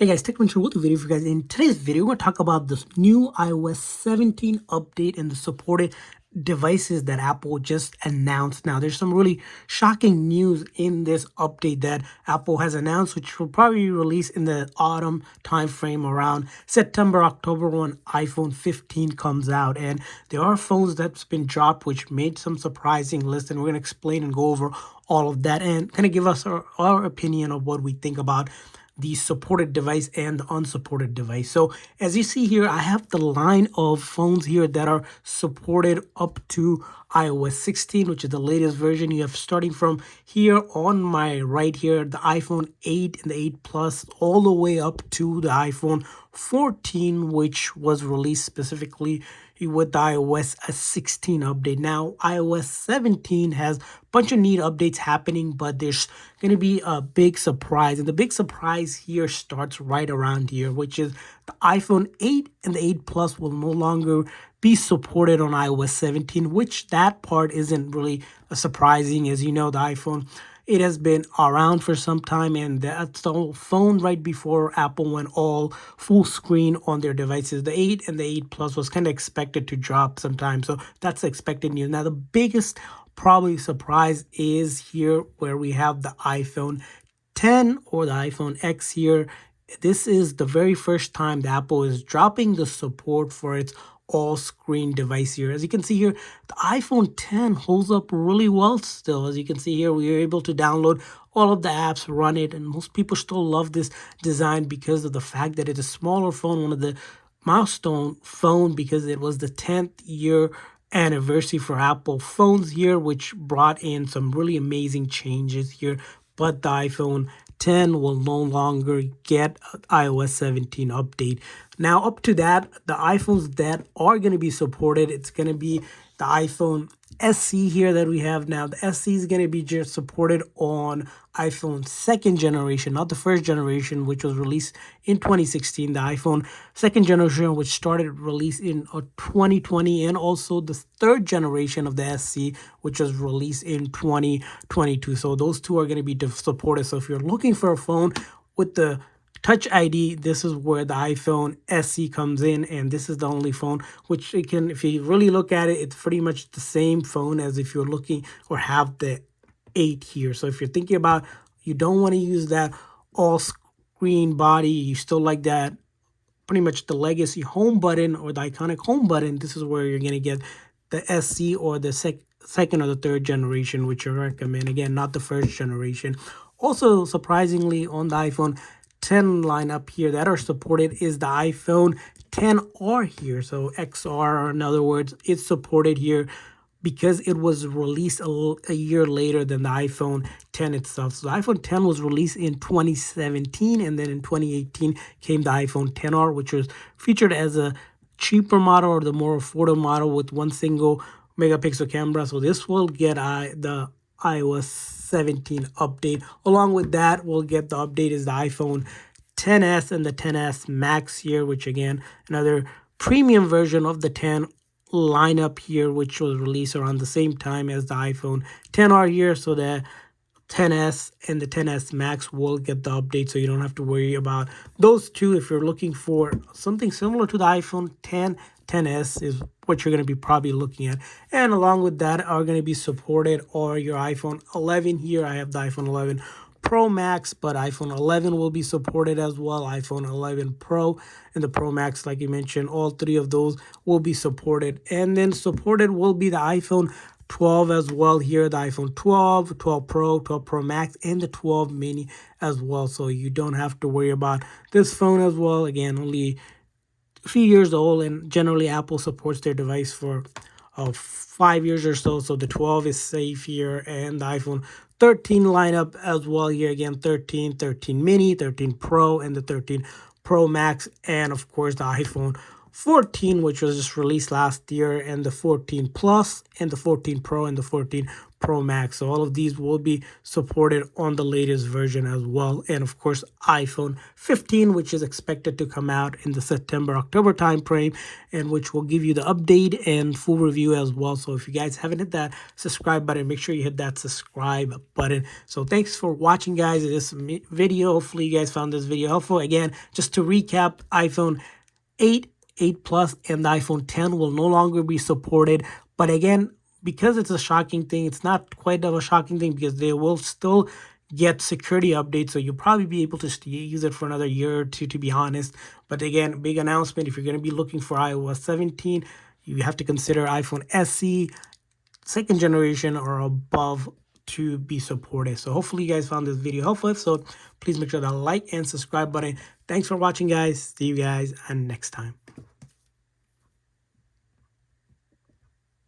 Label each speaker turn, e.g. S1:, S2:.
S1: Hey guys, Tech Mentor with a video for you guys. In today's video, we're going to talk about this new iOS 17 update and the supported devices that Apple just announced. Now, there's some really shocking news in this update that Apple has announced, which will probably be released in the autumn timeframe around September, October when iPhone 15 comes out. And there are phones that's been dropped, which made some surprising lists, and we're going to explain and go over all of that and kind of give us our opinion of what we think about the supported device and the unsupported device. So as you see here, I have the line of phones here that are supported up to iOS 16, which is the latest version. You have starting from here on my right here, the iPhone 8 and the 8 Plus, all the way up to the iPhone 14, which was released specifically with the iOS 16 update. Now, iOS 17 has a bunch of neat updates happening, but there's going to be a big surprise. And the big surprise here starts right around here, which is the iPhone 8 and the 8 Plus will no longer be supported on iOS 17, which that part isn't really surprising. As you know, the iPhone, it has been around for some time, and that's the phone right before Apple went all full screen on their devices. The 8 and the 8 Plus was kind of expected to drop sometime, so that's expected news. Now, the biggest probably surprise is here where we have the iPhone 10 or the iPhone X here. This is the very first time that Apple is dropping the support for its all-screen device here. As you can see here, the iPhone 10 holds up really well still. As you can see here, we are able to download all of the apps, run it, and most people still love this design because of the fact that it's a smaller phone, one of the milestone phone, because it was the 10th year anniversary for Apple phones here, which brought in some really amazing changes here. But the iPhone 10 will no longer get iOS 17 update. Now, up to that, the iPhones that are going to be supported, it's going to be the iPhone SE here that we have now. The SE is going to be just supported on iPhone second generation, not the first generation, which was released in 2016. The iPhone second generation, which started release in 2020, and also the third generation of the SE, which was released in 2022. So those two are going to be supported. So if you're looking for a phone with the Touch ID, this is where the iPhone SE comes in, and this is the only phone which it can, if you really look at it, it's pretty much the same phone as if you're looking or have the 8 here. So if you're thinking about you don't want to use that all screen body, you still like that pretty much the legacy home button or the iconic home button, this is where you're going to get the SE or the second or the third generation, which I recommend. Again, not the first generation. Also, surprisingly, on the iPhone 10 lineup here that are supported is the iPhone 10R here. So XR, in other words, it's supported here because it was released a year later than the iPhone 10 itself. So the iPhone 10 was released in 2017, and then in 2018 came the iPhone 10R, which was featured as a cheaper model or the more affordable model with one single megapixel camera. So this will get the iOS 17 update. Along with that, we'll get the update is the iPhone 10s and the 10s Max here, which again, another premium version of the 10 lineup here, which was released around the same time as the iPhone 10R here. So the 10s and the 10s Max will get the update, so you don't have to worry about those two. If you're looking for something similar to the iPhone 10, 10s is what you're going to be probably looking at. And along with that are going to be supported or your iPhone 11 here. I have the iPhone 11 Pro Max, but iPhone 11 will be supported as well. iPhone 11 Pro and the Pro Max, like you mentioned, all three of those will be supported. And then supported will be the iPhone 12 as well here, the iPhone 12, 12 Pro, 12 Pro Max, and the 12 mini as well. So you don't have to worry about this phone as well. Again, only a few years old, and generally Apple supports their device for 5 years or so. So the 12 is safe here, and the iPhone 13 lineup as well here. Again, 13, 13 mini, 13 Pro, and the 13 Pro Max, and of course the iPhone 14, which was just released last year, and the 14 Plus, and the 14 Pro, and the 14 Pro Max. So all of these will be supported on the latest version as well. And of course, iPhone 15, which is expected to come out in the September-October timeframe, and which will give you the update and full review as well. So if you guys haven't hit that subscribe button, make sure you hit that subscribe button. So thanks for watching, guys, this video. Hopefully you guys found this video helpful. Again, just to recap, iPhone 8, 8 Plus, and the iPhone 10 will no longer be supported. But again, because it's a shocking thing, it's not quite of a shocking thing because they will still get security updates. So you'll probably be able to use it for another year or two, to be honest. But again, big announcement. If you're going to be looking for iOS 17, you have to consider iPhone SE, second generation or above, to be supported. So hopefully you guys found this video helpful. So please make sure to like and subscribe button. Thanks for watching, guys. See you guys next time.